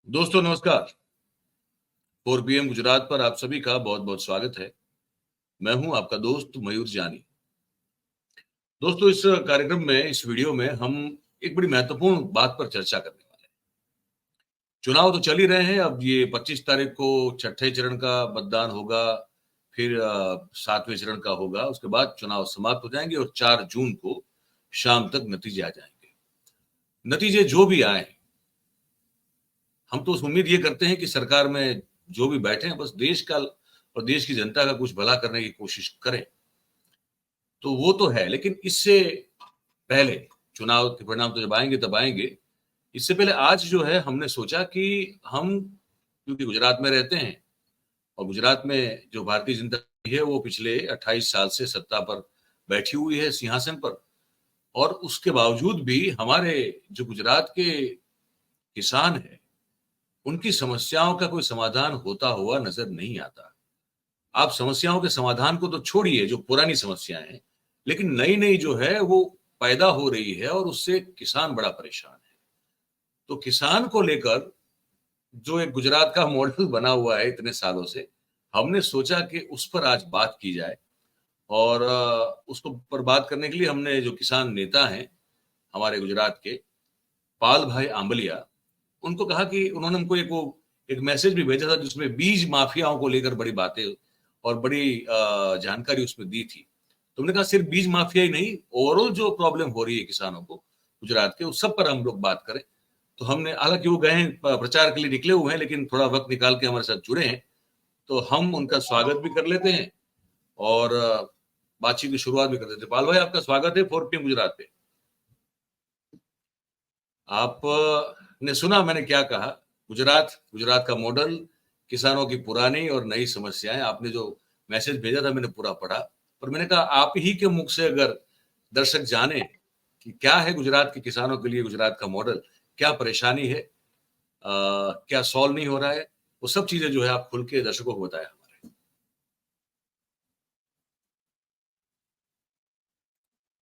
दोस्तों नमस्कार। 4 PM गुजरात पर आप सभी का बहुत बहुत स्वागत है। मैं हूं आपका दोस्त मयूर जानी। दोस्तों इस कार्यक्रम में, इस वीडियो में हम एक बड़ी महत्वपूर्ण बात पर चर्चा करने वाले हैं। चुनाव तो चल ही रहे हैं। अब ये 25 तारीख को छठे चरण का मतदान होगा, फिर 7वें चरण का होगा, उसके बाद चुनाव समाप्त हो जाएंगे और 4 जून को शाम तक नतीजे आ जाएंगे। नतीजे जो भी आए, हम तो उम्मीद ये करते हैं कि सरकार में जो भी बैठे हैं बस देश का और देश की जनता का कुछ भला करने की कोशिश करें, तो वो तो है। लेकिन इससे पहले, चुनाव के परिणाम तो जब आएंगे तब आएंगे, इससे पहले आज जो है हमने सोचा कि हम, क्योंकि गुजरात में रहते हैं और गुजरात में जो भारतीय जनता पार्टी है वो पिछले 28 साल से सत्ता पर बैठी हुई है, सिंहासन पर, और उसके बावजूद भी हमारे जो गुजरात के किसान हैं उनकी समस्याओं का कोई समाधान होता हुआ नजर नहीं आता। आप समस्याओं के समाधान को तो छोड़िए, जो पुरानी समस्याएं हैं, लेकिन नई नई जो है वो पैदा हो रही है और उससे किसान बड़ा परेशान है। तो किसान को लेकर जो एक गुजरात का मॉडल बना हुआ है इतने सालों से, हमने सोचा कि उस पर आज बात की जाए। और उसको पर बात करने के लिए हमने जो किसान नेता हैं हमारे गुजरात के, पाल भाई आंबलिया, उनको कहा कि उन्होंने हमको एक मैसेज भी भेजा था जिसमें बीज माफियाओं को लेकर बड़ी बातें और बड़ी जानकारी उसमें दी थी। तो हमने कहा सिर्फ बीज माफिया ही नहीं, ओवरऑल जो प्रॉब्लम हो रही है किसानों को गुजरात के, उस सब पर हम लोग बात करें। तो हमने, हालांकि वो गए हैं प्रचार के लिए निकले हुए हैं, लेकिन थोड़ा वक्त निकाल के हमारे साथ जुड़े हैं, तो हम उनका स्वागत भी कर लेते हैं और बातचीत की शुरुआत भी कर देते हैं। पाल भाई, आपका स्वागत है 4PM गुजरात पे। आप ने सुना मैंने क्या कहा? गुजरात का मॉडल, किसानों की पुरानी और नई समस्याएं। आपने जो मैसेज भेजा था मैंने पूरा पढ़ा, पर मैंने कहा आप ही के मुख से अगर दर्शक जाने कि क्या है गुजरात के किसानों के लिए गुजरात का मॉडल, क्या परेशानी है, क्या सॉल्व नहीं हो रहा है, वो सब चीजें जो है आप खुल के दर्शकों को बताया हमारे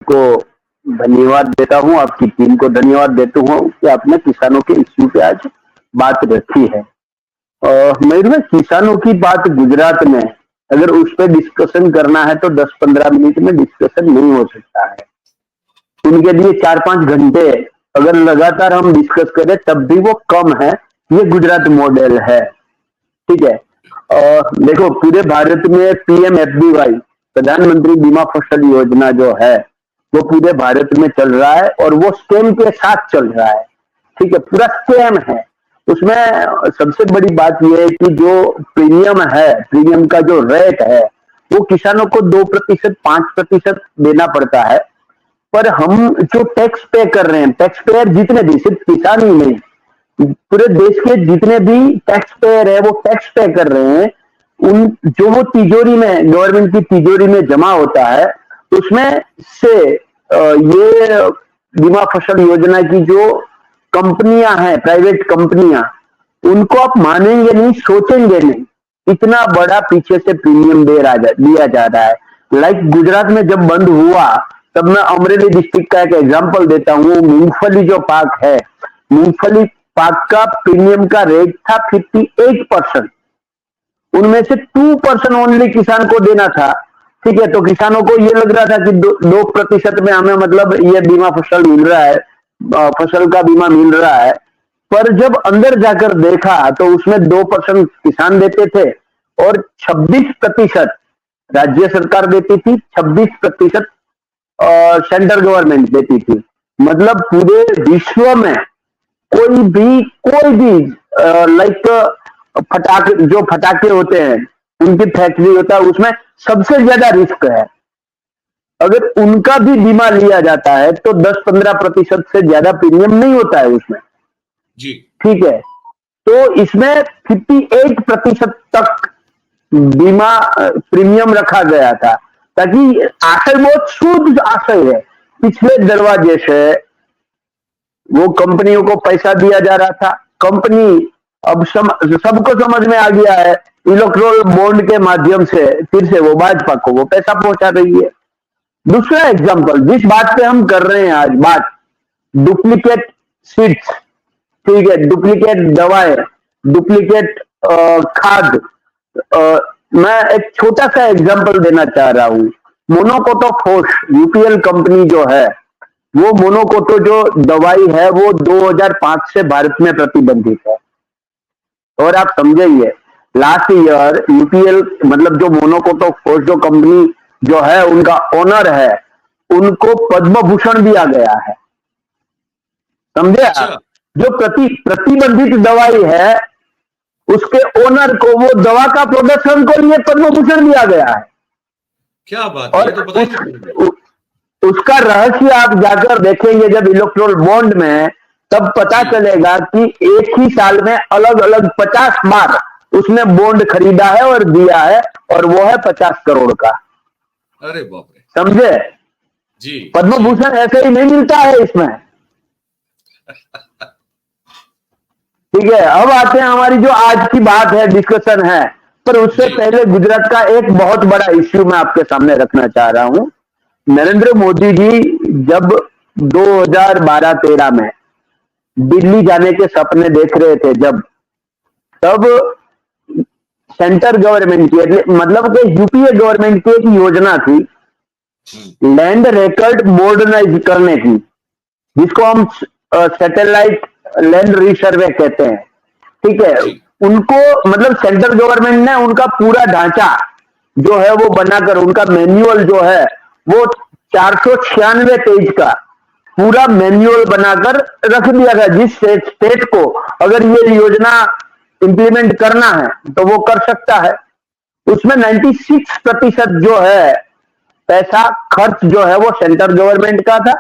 को। धन्यवाद देता हूं, आपकी टीम को धन्यवाद देता हूं कि आपने किसानों के इश्यू पे आज बात रखी है। मयूर भाई, किसानों की बात गुजरात में अगर उस पर डिस्कशन करना है तो 10-15 मिनट में डिस्कशन नहीं हो सकता है। उनके लिए 4-5 घंटे अगर लगातार हम डिस्कस करें तब भी वो कम है। ये गुजरात मॉडल है, ठीक है। देखो, पूरे भारत में PMFBY, प्रधानमंत्री बीमा फसल योजना जो है वो पूरे भारत में चल रहा है और वो स्कैम के साथ चल रहा है, ठीक है। पूरा स्कैम है। उसमें सबसे बड़ी बात यह है कि जो प्रीमियम है, प्रीमियम का जो रेट है वो किसानों को 2%, 5% देना पड़ता है। पर हम जो टैक्स पे कर रहे हैं, टैक्स पेयर जितने भी, सिर्फ किसान ही नहीं, पूरे देश के जितने भी टैक्स पेयर है वो टैक्स पे कर रहे हैं। उन जो वो तिजोरी में, गवर्नमेंट की तिजोरी में जमा होता है, उसमें से ये बीमा फसल योजना की जो कंपनियां हैं, प्राइवेट कंपनियां, उनको आप मानेंगे नहीं, सोचेंगे नहीं, इतना बड़ा पीछे से प्रीमियम दिया जा रहा है। लाइक गुजरात में जब बंद हुआ तब मैं अमरेली डिस्ट्रिक्ट का एक एग्जांपल देता हूँ। मूंगफली जो पाक है, मूंगफली पाक का प्रीमियम का रेट था 58%। उनमें से 2% ओनली किसान को देना था, ठीक है। तो किसानों को ये लग रहा था कि 2% में हमें, मतलब ये बीमा फसल मिल रहा है, फसल का बीमा मिल रहा है। पर जब अंदर जाकर देखा तो उसमें 2% किसान देते थे और 26% राज्य सरकार देती थी, 26% सेंट्रल गवर्नमेंट देती थी। मतलब पूरे विश्व में कोई भी लाइक फटाके होते हैं, उनकी फैक्ट्री होता है, उसमें सबसे ज्यादा रिस्क है। अगर उनका भी बीमा लिया जाता है तो 10-15% से ज्यादा प्रीमियम नहीं होता है उसमें जी, ठीक है। तो इसमें 58% तक बीमा प्रीमियम रखा गया था, ताकि आशय बहुत शुद्ध आशय है। पिछले दरवाजे से वो कंपनियों को पैसा दिया जा रहा था। कंपनी, अब सबको समझ में आ गया है, इलेक्ट्रोल बॉन्ड के माध्यम से फिर से वो भाजपा को वो पैसा पहुंचा रही है। दूसरा एग्जांपल, जिस बात पे हम कर रहे हैं आज बात, डुप्लीकेट सीड्स, ठीक है, डुप्लीकेट दवाएं, डुप्लीकेट खाद। मैं एक छोटा सा एग्जांपल देना चाह रहा हूं। मोनोकोटोफॉस यूपीएल कंपनी जो है, वो मोनोकोटो जो दवाई है वो 2005 से भारत में प्रतिबंधित है। और आप समझिए, लास्ट ईयर यूपीएल मतलब जो मोनोकोटोफॉस जो कंपनी जो है, उनका ओनर है, उनको पद्म भूषण दिया गया है। समझे आप? जो प्रतिबंधित दवाई है, उसके ओनर को वो दवा का प्रोडक्शन को लिए पद्म भूषण दिया गया है। क्या बात है, और ये तो पता ही नहीं। उसका रहस्य आप जाकर देखेंगे जब इलेक्ट्रोल बॉन्ड में, तब पता चलेगा कि एक ही साल में अलग अलग 50 बार उसने बॉन्ड खरीदा है और दिया है, और वो है 50 करोड़ का। अरे बाप रे। समझे जी। पद्म भूषण ऐसे ही नहीं मिलता है इसमें। ठीक है, अब आते हैं हमारी जो आज की बात है, डिस्कशन है, पर उससे पहले गुजरात का एक बहुत बड़ा इश्यू मैं आपके सामने रखना चाह रहा हूं। नरेंद्र मोदी जी जब 2012-13 में दिल्ली जाने के सपने देख रहे थे, तब सेंटर गवर्नमेंट की, मतलब कि यूपीए गवर्नमेंट की एक योजना थी लैंड रिकॉर्ड मॉडर्नाइज करने की, जिसको हम सैटेलाइट लैंड रिसर्वे कहते हैं। ठीक है, उनको मतलब सेंट्रल गवर्नमेंट ने उनका पूरा ढांचा जो है वो बनाकर, उनका मैन्युअल जो है वो 496 पेज का पूरा मैन्युअल बनाकर रख दिया गया, जिस स्टेट को अगर ये योजना इंप्लीमेंट करना है तो वो कर सकता है। उसमें 96% जो है पैसा खर्च जो है वो सेंट्रल गवर्नमेंट का था,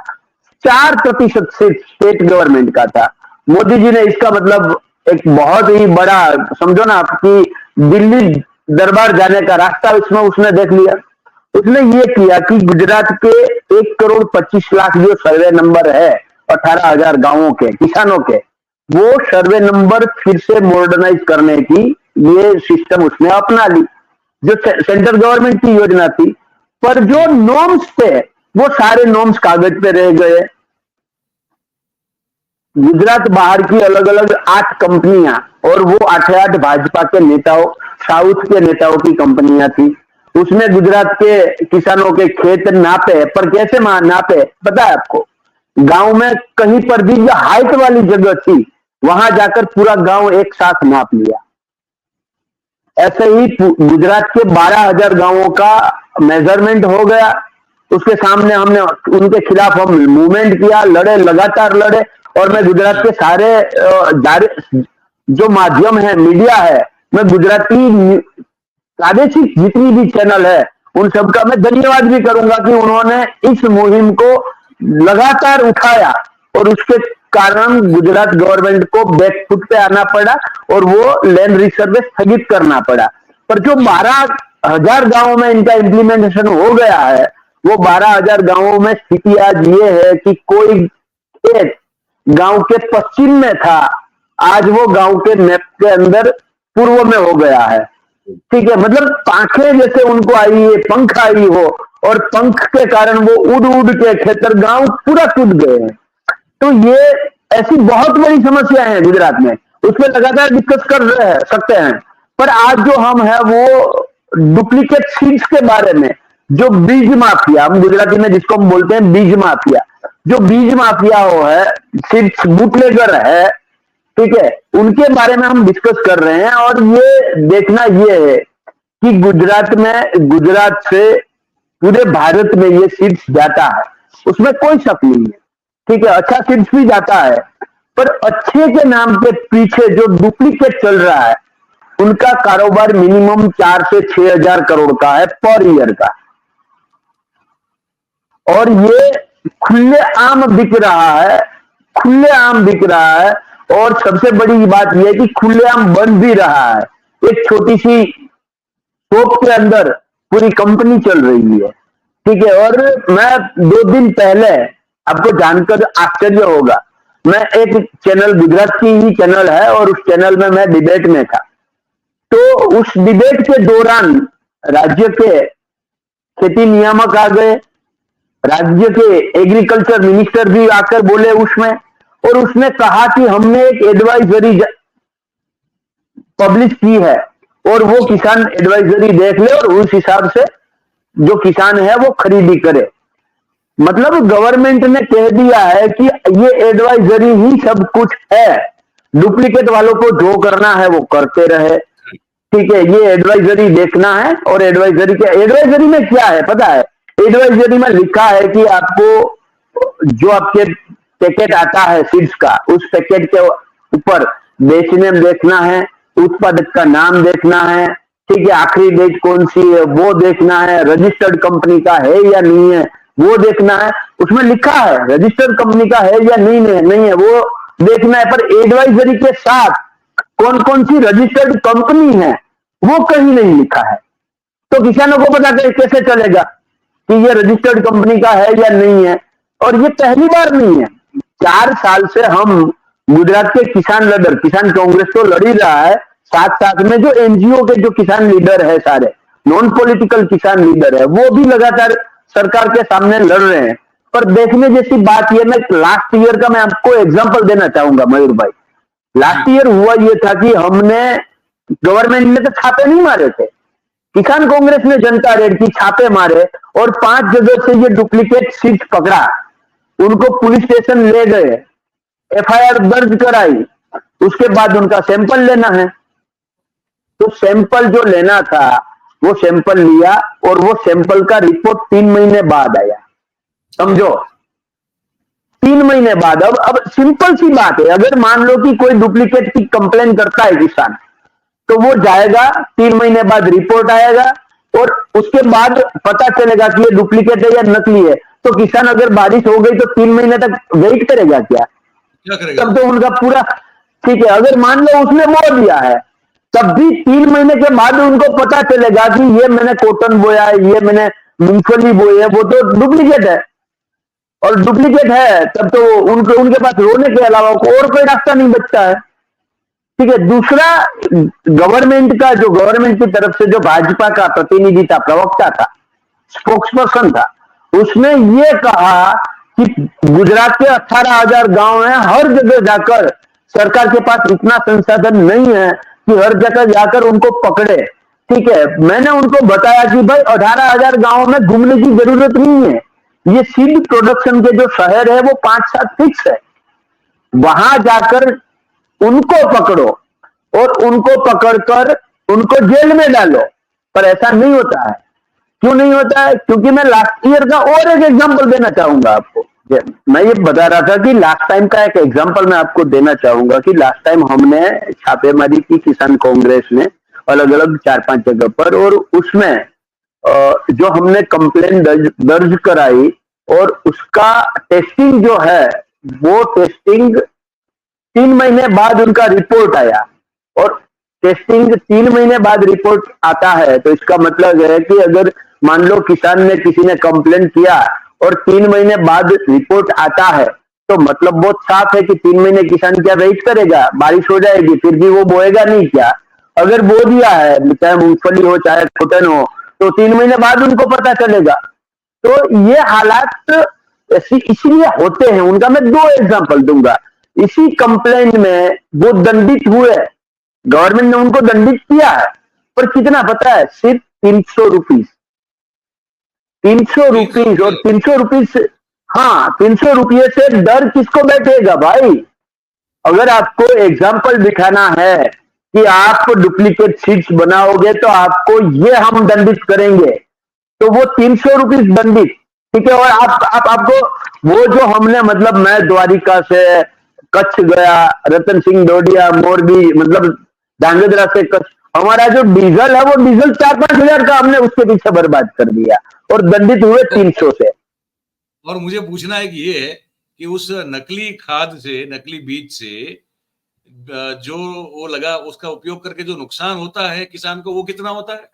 4% सिर्फ स्टेट गवर्नमेंट का था। मोदी जी ने इसका मतलब एक बहुत ही बड़ा, समझो ना आपकी दिल्ली दरबार जाने का रास्ता इसमें उसने देख लिया। उसने ये किया कि गुजरात के 1,25,00,000 जो सर्वे नंबर है 18,000 गांवों के किसानों के, वो सर्वे नंबर फिर से मॉडर्नाइज करने की ये सिस्टम उसने अपना ली, जो सेंट्रल गवर्नमेंट की योजना थी। पर जो नॉर्म्स थे वो सारे नॉर्म्स कागज पे रह गए। गुजरात बाहर की अलग अलग 8 कंपनियां, और वो 8 भाजपा के नेताओं, साउथ के नेताओं की कंपनियां थी। उसने गुजरात के किसानों के खेत नापे, पर कैसे नापे पता है आपको? गांव में कहीं पर भी जो हाइट वाली जगह थी वहां जाकर पूरा गांव एक साथ नाप लिया। ऐसे ही गुजरात के 12,000 गांवों का मेजरमेंट हो गया। उसके सामने हमने उनके खिलाफ हम मूवमेंट किया, लड़े, लगातार लड़े। और मैं गुजरात के सारे जो माध्यम है, मीडिया है, मैं गुजराती प्रादेशिक जितनी भी चैनल है उन सबका मैं धन्यवाद भी करूंगा कि उन्होंने इस मुहिम को लगातार उठाया, और उसके कारण गुजरात गवर्नमेंट को बैकफुट पे आना पड़ा और वो लैंड रिसर्वे स्थगित करना पड़ा। पर जो 12,000 गांवों में इनका इम्प्लीमेंटेशन हो गया है, वो 12,000 गांवों में स्थिति आज ये है कि कोई एक गांव के पश्चिम में था, आज वो गांव के मैप के अंदर पूर्व में हो गया है। ठीक है, मतलब पांखें जैसे उनको आई है, पंख आई हो, और पंख के कारण वो उड़ उड़ के खेतर गांव पूरा टूट गए हैं। तो ये ऐसी बहुत बड़ी समस्या है गुजरात में, उस पर लगातार डिस्कस कर सकते हैं। पर आज जो हम है वो डुप्लीकेट सीड्स के बारे में, जो बीज माफिया, हम गुजराती में जिसको हम बोलते हैं बीज माफिया, जो बीज माफिया हो है, सीड्स बूटलेगर है, ठीक है, उनके बारे में हम डिस्कस कर रहे हैं। और ये देखना ये है कि गुजरात से पूरे भारत में ये सीड्स जाता है, उसमें कोई शक नहीं है। ठीक है, अच्छा सीड्स भी जाता है, पर अच्छे के नाम के पीछे जो डुप्लीकेट चल रहा है, उनका कारोबार मिनिमम 4 से 6,000 करोड़ का है पर ईयर का, और ये खुलेआम बिक रहा है, खुलेआम बिक रहा है। और सबसे बड़ी बात यह है कि खुलेआम बन भी रहा है। एक छोटी सी शॉप के अंदर पूरी कंपनी चल रही है। ठीक है, और मैं 2 दिन पहले, आपको जानकर आश्चर्य होगा, मैं एक चैनल, गुजरात की ही चैनल है, और उस चैनल में मैं डिबेट में था। तो उस डिबेट के दौरान राज्य के खेती नियामक आ गए, राज्य के एग्रीकल्चर मिनिस्टर भी आकर बोले उसमें, और उसने कहा कि हमने एक एडवाइजरी पब्लिश की है, और वो किसान एडवाइजरी देख ले और उस हिसाब से जो किसान है वो खरीदी करे। मतलब गवर्नमेंट ने कह दिया है कि ये एडवाइजरी ही सब कुछ है, डुप्लीकेट वालों को जो करना है वो करते रहे। ठीक है, ये एडवाइजरी देखना है, और एडवाइजरी में क्या है पता है? एडवाइजरी में लिखा है कि आपको जो आपके पैकेट आता है सीड्स का, उस पैकेट के ऊपर बेच नेम देखना है, उत्पादक का नाम देखना है, ठीक है, आखिरी डेट कौन सी है वो देखना है, रजिस्टर्ड कंपनी का है या नहीं है वो देखना है। उसमें लिखा है रजिस्टर्ड कंपनी का है या नहीं है वो देखना है, पर एडवाइजरी के साथ कौन कौन सी रजिस्टर्ड कंपनी है वो कहीं नहीं लिखा है। तो किसानों को पता कैसे चलेगा कि ये रजिस्टर्ड कंपनी का है या नहीं है? और ये पहली बार नहीं है, 4 साल से हम गुजरात के किसान लीडर, किसान कांग्रेस तो लड़ ही रहा है, साथ साथ में जो एनजीओ के जो किसान लीडर है, सारे नॉन पॉलिटिकल किसान लीडर है, वो भी लगातार सरकार के सामने लड़ रहे हैं। पर देखने जैसी बात ये, मैं लास्ट ईयर का मैं आपको एग्जांपल देना चाहूंगा मयूर भाई। लास्ट ईयर हुआ ये था कि हमने, गवर्नमेंट ने तो छापे नहीं मारे थे, किसान कांग्रेस ने जनता रेड की छापे मारे और 5 जगह से ये डुप्लीकेट सीड्स पकड़ा, उनको पुलिस स्टेशन ले गए, एफआईआर दर्ज कराई, उसके बाद उनका सैंपल लेना है। तो सैंपल जो लेना था वो सैंपल लिया, और वो सैंपल का रिपोर्ट 3 महीने बाद आया, समझो 3 महीने बाद। अब सिंपल सी बात है, अगर मान लो कि कोई डुप्लीकेट की कंप्लेन करता है किसान, तो वो जाएगा, 3 महीने बाद रिपोर्ट आएगा, और उसके बाद पता चलेगा कि ये डुप्लीकेट है या नकली है। तो किसान अगर बारिश हो गई तो 3 महीने तक वेट करेगा क्या करेगा? तब तो उनका पूरा, ठीक है, अगर मान लो उसने बो दिया है, तब भी 3 महीने के बाद उनको पता चलेगा कि ये मैंने कॉटन बोया है, ये मैंने मूंगफली बोई है, वो तो डुप्लीकेट है। और डुप्लीकेट है तब तो उनके पास रोने के अलावा और कोई रास्ता नहीं बचता है। ठीक है, दूसरा, गवर्नमेंट की तरफ से जो भाजपा का प्रतिनिधि था, प्रवक्ता था, स्पोक्सपर्सन था, उसने ये कहा कि गुजरात के 18,000 गांव हैं, हर जगह जाकर, सरकार के पास इतना संसाधन नहीं है कि हर जगह जाकर उनको पकड़े। ठीक है, मैंने उनको बताया कि भाई 18,000 गांव में घूमने की जरूरत नहीं है, ये सीड प्रोडक्शन के जो शहर है वो 5-7 फिक्स है, वहां जाकर उनको पकड़ो और उनको पकड़कर उनको जेल में डालो। पर ऐसा नहीं होता है। क्यों नहीं होता है? क्योंकि मैं लास्ट ईयर का और एक एग्जांपल देना चाहूंगा आपको। मैं ये बता रहा था कि लास्ट टाइम का एक एग्जांपल मैं आपको देना चाहूंगा कि लास्ट टाइम हमने छापेमारी की किसान कांग्रेस ने अलग अलग 4-5 जगह पर, और उसमें जो हमने कंप्लेन दर्ज कराई और उसका टेस्टिंग जो है वो टेस्टिंग 3 महीने बाद उनका रिपोर्ट आया। और टेस्टिंग 3 महीने बाद रिपोर्ट आता है तो इसका मतलब है कि अगर मान लो किसान ने, किसी ने कंप्लेन किया और 3 महीने बाद रिपोर्ट आता है तो मतलब बहुत साफ है कि 3 महीने किसान क्या वेट करेगा, बारिश हो जाएगी फिर भी वो बोएगा नहीं क्या? अगर बो दिया है, चाहे मूंगफली हो चाहे कॉटन हो, तो 3 महीने बाद उनको पता चलेगा। तो ये हालात इसलिए होते हैं। उनका मैं 2 एग्जांपल दूंगा। इसी कंप्लेन में वो दंडित हुए, गवर्नमेंट ने उनको दंडित किया है, पर कितना पता है? सिर्फ 300 रुपीज। 300 रुपीज, और 300 रुपीज, हाँ 300 रुपये से डर किसको बैठेगा भाई? अगर आपको एग्जाम्पल दिखाना है कि आप डुप्लीकेट सीड्स बनाओगे तो आपको ये हम दंडित करेंगे, तो वो 300 रुपीज दंडित। ठीक है, और आपको वो जो हमने, मतलब मैं द्वारिका से कच्छ गया, रतन सिंह डोडिया, मोरबी, मतलब धांगध्रा से कच्छ, हमारा जो डीजल है वो डीजल 4-5 हजार का हमने उसके पीछे बर्बाद कर दिया और दंडित हुए 300 से। और मुझे पूछना है कि ये है कि उस नकली खाद से, नकली बीज से जो वो लगा, उसका उपयोग करके जो नुकसान होता है किसान को, वो कितना होता है?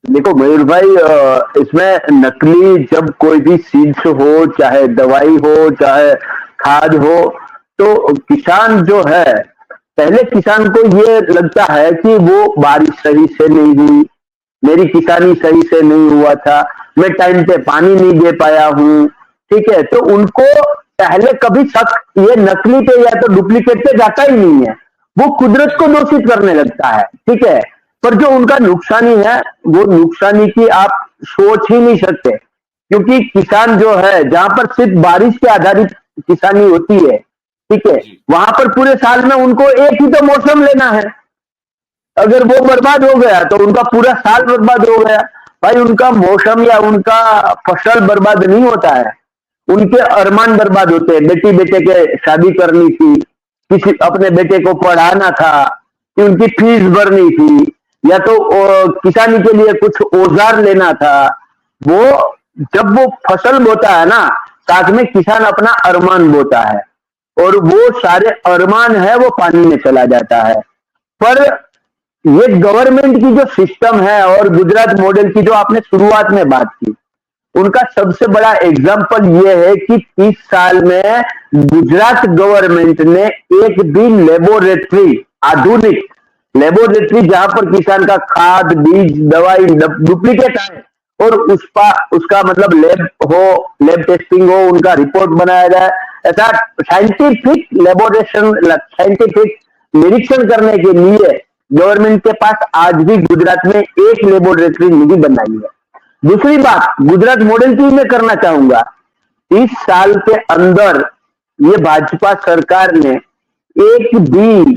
देखो मयूर भाई, इसमें नकली जब कोई भी सीड्स हो, चाहे दवाई हो, चाहे खाद हो, तो किसान जो है, पहले किसान को ये लगता है कि वो बारिश सही से नहीं हुई, मेरी किसानी सही से नहीं हुआ था, मैं टाइम पे पानी नहीं दे पाया हूं। ठीक है, तो उनको पहले कभी शक ये नकली पे या तो डुप्लीकेट पे जाता ही नहीं है। वो कुदरत को दोषित करने लगता है, ठीक है। पर जो उनका नुकसानी है, वो नुकसानी की आप सोच ही नहीं सकते, क्योंकि किसान जो है, जहां पर सिर्फ बारिश के आधारित किसानी होती है, ठीक है, वहां पर पूरे साल में उनको एक ही तो मौसम लेना है। अगर वो बर्बाद हो गया तो उनका पूरा साल बर्बाद हो गया। भाई, उनका मौसम या उनका फसल बर्बाद नहीं होता है, उनके अरमान बर्बाद होते हैं। बेटी बेटे के शादी करनी थी, किसी अपने बेटे को पढ़ाना था, कि उनकी फीस भरनी थी, या तो किसानी के लिए कुछ औजार लेना था। वो जब वो फसल बोता है ना, साथ में किसान अपना अरमान बोता है, और वो सारे अरमान है वो पानी में चला जाता है। पर ये गवर्नमेंट की जो सिस्टम है, और गुजरात मॉडल की जो आपने शुरुआत में बात की, उनका सबसे बड़ा एग्जाम्पल ये है कि 30 साल में गुजरात गवर्नमेंट ने एक भी लेबोरेटरी, आधुनिक लेबोरेटरी, जहां पर किसान का खाद, बीज, दवाई डुप्लीकेट आए और उसका मतलब लैब टेस्टिंग हो, उनका रिपोर्ट बनाया जाए, ऐसा साइंटिफिक साइंटिफिक निरीक्षण करने के लिए गवर्नमेंट के पास आज भी गुजरात में एक लेबोरेटरी नहीं बनाई है। दूसरी बात, गुजरात मॉडल की मैं करना चाहूंगा, इस साल के अंदर ये भाजपा सरकार ने एक भी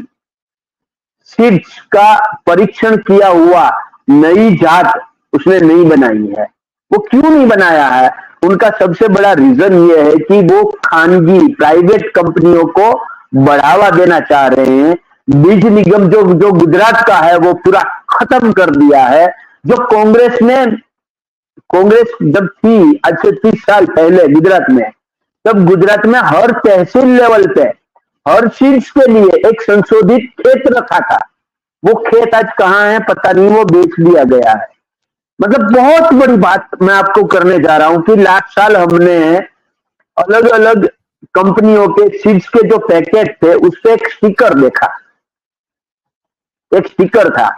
सीड्स का परीक्षण किया हुआ नई जात उसने नहीं बनाई है। वो क्यों नहीं बनाया है? उनका सबसे बड़ा रीजन ये है कि वो खानगी प्राइवेट कंपनियों को बढ़ावा देना चाह रहे हैं। बीज निगम जो गुजरात का है वो पूरा खत्म कर दिया है। जो कांग्रेस जब थी आज से 30 साल पहले गुजरात में, तब गुजरात में हर तहसील लेवल पे हर चीज के लिए एक संशोधित खेत रखा था। वो खेत आज कहां है पता नहीं, वो बेच दिया गया है। मतलब बहुत बड़ी बात मैं आपको करने जा रहा हूं कि लास्ट साल हमने अलग अलग कंपनियों के सीड्स के जो पैकेट थे उस पे एक स्टिकर देखा, एक स्टिकर था,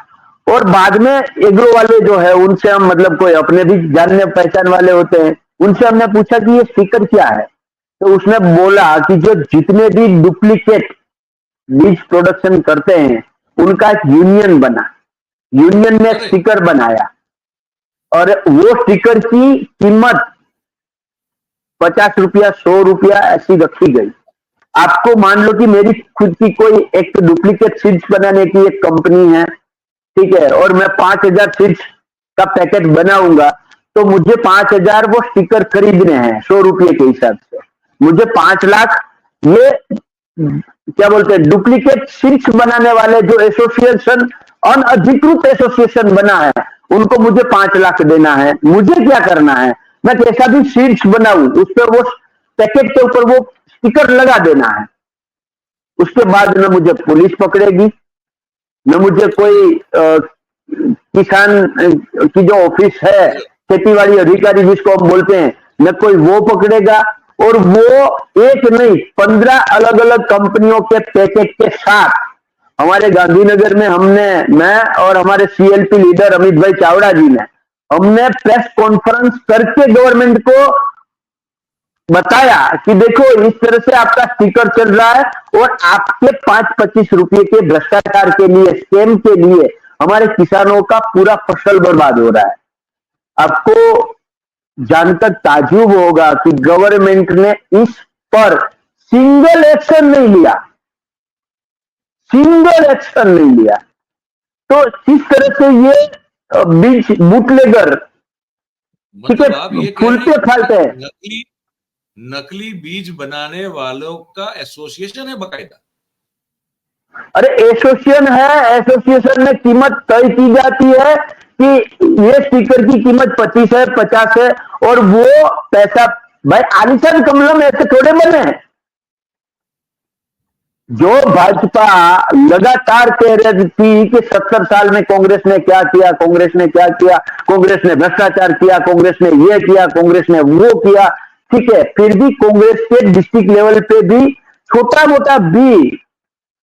और बाद में एग्रो वाले जो है उनसे हम, मतलब कोई अपने भी जानने पहचान वाले होते हैं, उनसे हमने पूछा कि ये स्टिकर क्या है, तो उसने बोला कि जो जितने भी डुप्लीकेट बीज प्रोडक्शन करते हैं उनका एक यूनियन बना, यूनियन ने स्टिकर बनाया, और वो स्टिकर की कीमत 50 रुपया 100 रुपया ऐसी रखी गई। आपको मान लो कि मेरी खुद की कोई एक डुप्लीकेट सीड्स बनाने की एक कंपनी है, ठीक है, और मैं 5000 सीड्स का पैकेट बनाऊंगा, तो मुझे 5000 वो स्टिकर खरीदने हैं 100 रुपये के हिसाब से। मुझे 5 लाख ये क्या बोलते हैं डुप्लीकेट सीड्स बनाने वाले जो एसोसिएशन, अनअधिकृत एसोसिएशन बना है, उनको मुझे 5 लाख देना है। मुझे क्या करना है, मैं कैसा भी सीड्स बनाऊं उस पर वो पैकेट के ऊपर वो स्टिकर लगा देना है। उसके बाद न मुझे पुलिस पकड़ेगी, न मुझे कोई किसान की जो ऑफिस है, खेतीबाड़ी अधिकारी जिसको हम बोलते हैं, न कोई वो पकड़ेगा। और वो एक नहीं 15 अलग अलग कंपनियों के पैकेट के साथ हमारे गांधीनगर में मैं और हमारे सीएलपी लीडर अमित भाई चावड़ा जी ने हमने प्रेस कॉन्फ्रेंस करके गवर्नमेंट को बताया कि देखो इस तरह से आपका स्टिकर चल रहा है, और आपके 5-25 रुपए के भ्रष्टाचार के लिए, स्कैम के लिए हमारे किसानों का पूरा फसल बर्बाद हो रहा है। आपको जानकर ताज्जुब होगा कि गवर्नमेंट ने इस पर सिंगल एक्शन नहीं लिया, सिंगल एक्शन नहीं लिया। तो इस तरह से ये बीज बुटलेगर, ठीक है, फूलते फालते हैं। नकली बीज बनाने वालों का एसोसिएशन है बकायदा। अरे एसोसिएशन है, एसोसिएशन में कीमत तय की जाती है कि ये स्टिकर की कीमत 25 है 50 है, और वो पैसा भाई आलिशान कमलम ऐसे थोड़े बने हैं। जो भाजपा लगातार कह रही थी कि 70 साल में कांग्रेस ने क्या किया, कांग्रेस ने क्या किया, कांग्रेस ने भ्रष्टाचार किया, कांग्रेस ने ये किया, कांग्रेस ने वो किया, ठीक है, फिर भी कांग्रेस के डिस्ट्रिक्ट लेवल पे भी छोटा मोटा भी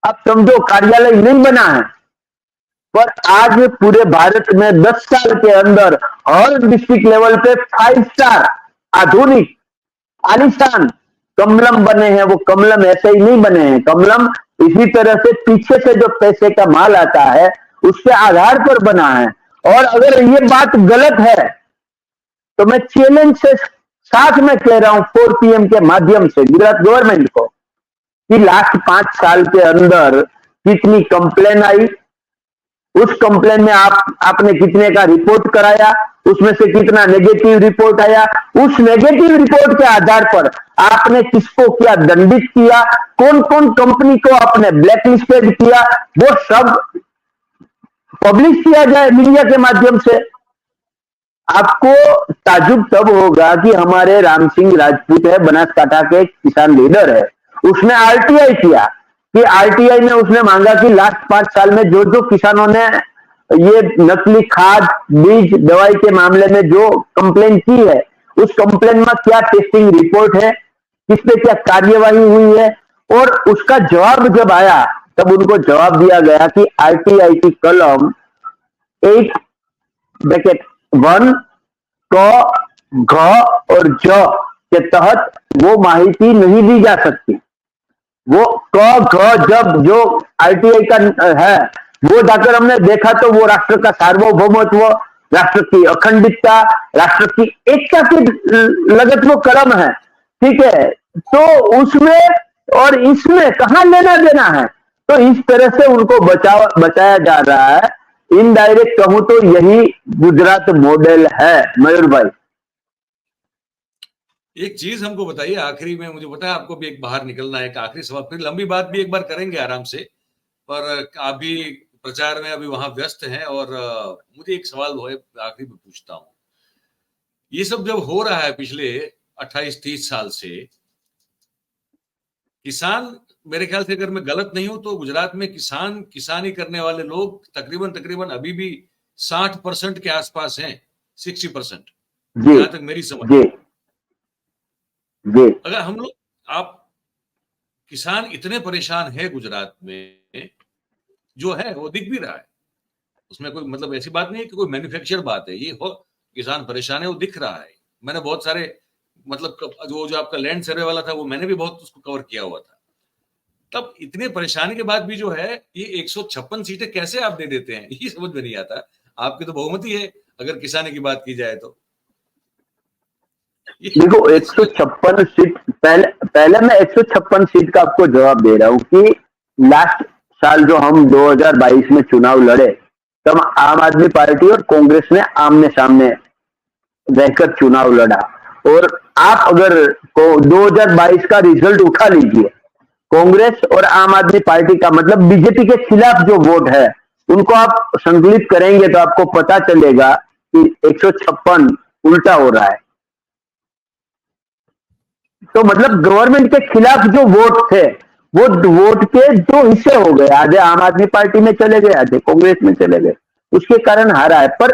आप समझो कार्यालय नहीं बना है। पर आज पूरे भारत में 10 साल के अंदर हर डिस्ट्रिक्ट लेवल पे 5 स्टार आधुनिक आलिशान कमलम बने हैं। वो कमलम ऐसे ही नहीं बने हैं, कमलम इसी तरह से पीछे से जो पैसे का माल आता है उसके आधार पर बना है। और अगर ये बात गलत है तो मैं चैलेंज से साथ में कह रहा हूं 4 PM के माध्यम से गुजरात गवर्नमेंट को कि लास्ट 5 साल के अंदर कितनी कंप्लेन आई, उस कंप्लेन में आपने कितने का रिपोर्ट कराया, उसमें से कितना नेगेटिव रिपोर्ट आया, उस नेगेटिव रिपोर्ट के आधार पर आपने किसको क्या दंडित किया, कौन कौन कंपनी को आपने ब्लैकलिस्टेड किया, वो सब पब्लिश किया जाए मीडिया के माध्यम से। आपको ताजुब तब होगा कि हमारे राम सिंह राजपूत है, बनासकांठा के किसान लीडर है, उसने RTI किया कि RTI में उसने मांगा कि लास्ट 5 साल में जो जो किसानों ने ये नकली खाद बीज दवाई के मामले में जो कंप्लेन की है उस कंप्लेन में क्या टेस्टिंग रिपोर्ट है, किस पे क्या कार्यवाही हुई है। और उसका जवाब जब आया तब उनको जवाब दिया गया कि RTI की कलम 8(1) क घ और ज के तहत वो माहिती नहीं दी जा सकती। वो क घ जब जो RTI का है वो जाकर हमने देखा तो वो राष्ट्र का सार्वभौमत्व, राष्ट्र की अखंडितता, राष्ट्र की एकता की लगत वो कलम है, ठीक है। तो उसमें और इसमें कहां लेना देना है। तो इस तरह से उनको बचाया जा रहा है। इनडायरेक्ट कहूं तो यही गुजरात मॉडल है मयूर भाई। एक चीज हमको बताइए आखिरी में, मुझे पता है आपको भी एक बाहर निकलना है, एक आखिरी सवाल, फिर लंबी बात भी एक बार करेंगे आराम से, पर आप भी प्रचार में अभी वहां व्यस्त हैं। और मुझे एक सवाल वो है आखिरी में पूछता हूँ, ये सब जब हो रहा है पिछले 28-30 साल से, किसान, मेरे ख्याल से अगर मैं गलत नहीं हूं तो गुजरात में किसानी करने वाले लोग तकरीबन अभी भी 60% के आसपास हैं, 60%, जहां तक मेरी समझ। अगर हम लोग, आप किसान इतने परेशान है गुजरात में, जो है वो दिख भी रहा है, उसमें कोई मतलब ऐसी बात नहीं है कि कोई मैन्युफैक्चर बात है, ये हो किसान परेशान है वो दिख रहा है। मैंने बहुत सारे मतलब जो आपका लैंड सर्वे वाला था वो मैंने भी बहुत उसको कवर किया हुआ था। तब इतने परेशानी के बाद भी जो है ये 156 सीटें कैसे आप दे देते हैं, ये समझ में नहीं आता। आपकी तो बहुमति है अगर किसानी की बात की जाए तो। देखो 156 सीट, पहले मैं 156 सीट का आपको जवाब दे रहा हूं कि लास्ट साल जो हम 2022 में चुनाव लड़े तब आम आदमी पार्टी और कांग्रेस ने आमने सामने रहकर चुनाव लड़ा। और आप अगर 2022 का रिजल्ट उठा लीजिए, कांग्रेस और आम आदमी पार्टी का मतलब बीजेपी के खिलाफ जो वोट है उनको आप संकलित करेंगे तो आपको पता चलेगा कि 156 उल्टा हो रहा है। तो मतलब गवर्नमेंट के खिलाफ जो वोट थे वो वोट के 2 हिस्से हो गए, आधे आम आदमी पार्टी में चले गए, आधे कांग्रेस में चले गए, उसके कारण हारा है। पर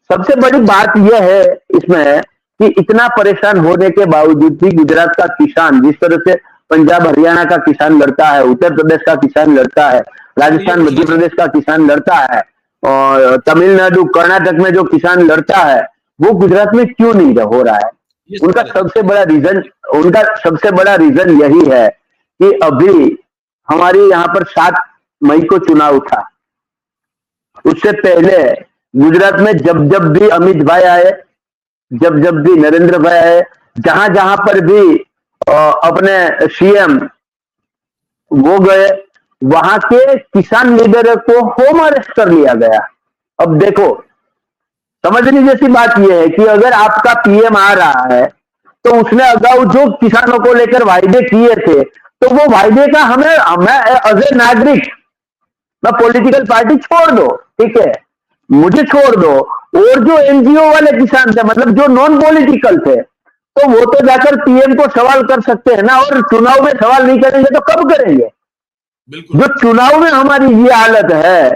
सबसे बड़ी बात यह है इसमें कि इतना परेशान होने के बावजूद भी गुजरात का किसान, जिस तरह से पंजाब हरियाणा का किसान लड़ता है, उत्तर प्रदेश का किसान लड़ता है, राजस्थान मध्य प्रदेश का किसान लड़ता है, और तमिलनाडु कर्नाटक में जो किसान लड़ता है, वो गुजरात में क्यों नहीं हो रहा है। उनका सबसे बड़ा रीजन यही है कि अभी हमारे यहाँ पर 7 मई को चुनाव था। उससे पहले गुजरात में जब जब भी अमित भाई आए, जब जब भी नरेंद्र भाई आए, जहां जहां पर भी अपने CM वो गए, वहां के किसान लीडर को होम अरेस्ट कर लिया गया। अब देखो, समझने जैसी बात यह है कि अगर आपका PM आ रहा है तो उसने अगाऊ जो किसानों को लेकर वायदे किए थे तो वो वायदे का हमें एज ए नागरिक, मैं पॉलिटिकल पार्टी छोड़ दो, ठीक है, मुझे छोड़ दो, और जो NGO वाले किसान थे मतलब जो नॉन पॉलिटिकल थे, तो वो तो जाकर PM को सवाल कर सकते हैं ना। और चुनाव में सवाल नहीं करेंगे तो कब करेंगे। जो चुनाव में हमारी ये हालत है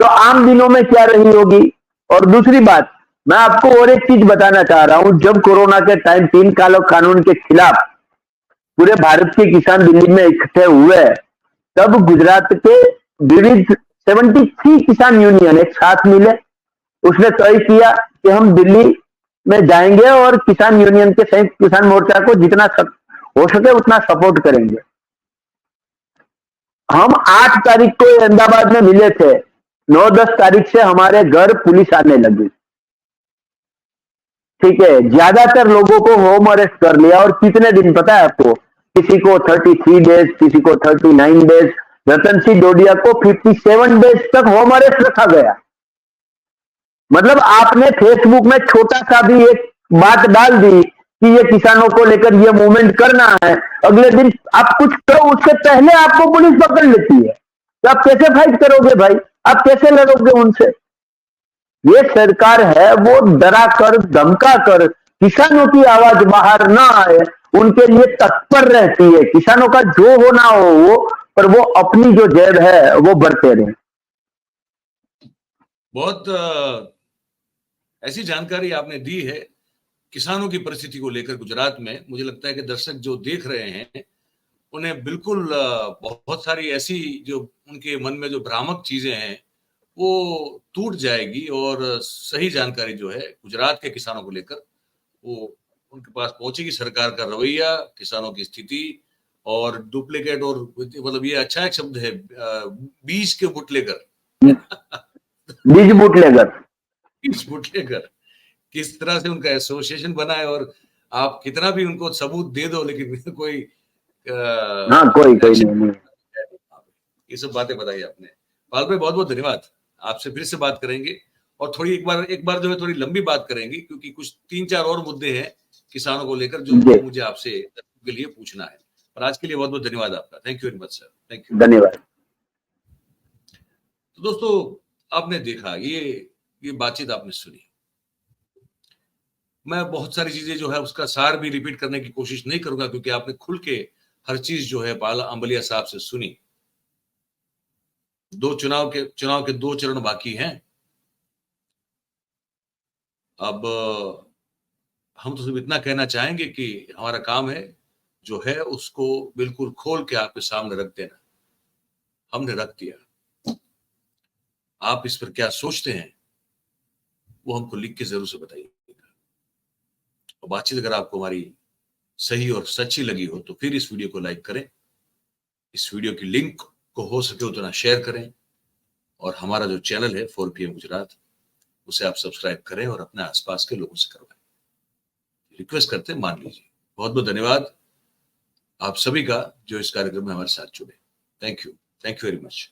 तो आम दिनों में क्या रही होगी। और दूसरी बात, मैं आपको और एक चीज बताना चाह रहा हूं, जब कोरोना के टाइम 3 कानून के खिलाफ पूरे भारत के किसान दिल्ली में इकट्ठे हुए, तब गुजरात के विविध 73 किसान यूनियन एक साथ मिले, उसने तय किया कि हम दिल्ली में जाएंगे और किसान यूनियन के संयुक्त किसान मोर्चा को जितना हो सके उतना सपोर्ट करेंगे। हम 8 तारीख को अहमदाबाद में मिले थे, 9-10 तारीख से हमारे घर पुलिस आने लगी। ठीक है, ज्यादातर लोगों को होम अरेस्ट कर लिया। और कितने दिन पता है आपको? किसी को 33 डेज, किसी को 39 डेज, रतन सिंह डोडिया को 57 डेज तक होम अरेस्ट रखा गया। मतलब आपने फेसबुक में छोटा सा भी एक बात डाल दी कि ये किसानों को लेकर ये मूवमेंट करना है, अगले दिन आप कुछ करो, उससे पहले आपको पुलिस पकड़ लेती है। तो आप कैसे फाइट करोगे भाई? आप कैसे लड़ोगे उनसे? ये सरकार है वो डरा कर धमका कर किसानों की आवाज बाहर ना आए उनके लिए तत्पर रहती है। किसानों का जो होना हो वो, पर वो अपनी जो जेब है वो भरते रहे। बहुत ऐसी जानकारी आपने दी है किसानों की परिस्थिति को लेकर गुजरात में। मुझे लगता है कि दर्शक जो देख रहे हैं उन्हें बिल्कुल बहुत सारी ऐसी जो उनके मन में जो भ्रामक चीजें हैं वो टूट जाएगी और सही जानकारी जो है गुजरात के किसानों को लेकर वो उनके पास पहुंचेगी। सरकार का रवैया, किसानों की स्थिति और डुप्लीकेट, और मतलब ये अच्छा एक शब्द है, बीज के बुटलेकर बीज बुटलेकर किस तरह से उनका एसोसिएशन बना है। और आप कितना भी उनको सबूत दे दो लेकिन कोई कोई नहीं। ये सब बातें बताई आपने। पाल भाई बहुत बहुत धन्यवाद। आपसे फिर से बात करेंगे और थोड़ी एक बार जो है थोड़ी लंबी बात करेंगे क्योंकि कुछ 3-4 और मुद्दे हैं किसानों को लेकर जो मुझे आपसे के लिए पूछना है। पर आज के लिए बहुत बहुत धन्यवाद आपका। Thank you very much sir. Thank you. धन्यवाद। तो दोस्तों आपने देखा, ये बातचीत आपने सुनी। मैं बहुत सारी चीजें जो है उसका सार भी रिपीट करने की कोशिश नहीं करूंगा क्योंकि आपने खुल के हर चीज जो है पाल अंबलिया साहब से सुनी। चुनाव के 2 चरण बाकी हैं। अब हम तो सिर्फ इतना कहना चाहेंगे कि हमारा काम है जो है उसको बिल्कुल खोल के आपके सामने रख देना। हमने रख दिया। आप इस पर क्या सोचते हैं वो हमको लिख के जरूर से बताइएगा। और बातचीत अगर आपको हमारी सही और सच्ची लगी हो तो फिर इस वीडियो को लाइक करें, इस वीडियो की लिंक को हो सके उतना शेयर करें और हमारा जो चैनल है 4 PM गुजरात उसे आप सब्सक्राइब करें और अपने आसपास के लोगों से करवाएं। रिक्वेस्ट करते हैं, मान लीजिए। बहुत बहुत धन्यवाद आप सभी का जो इस कार्यक्रम में हमारे साथ जुड़े। Thank you very much.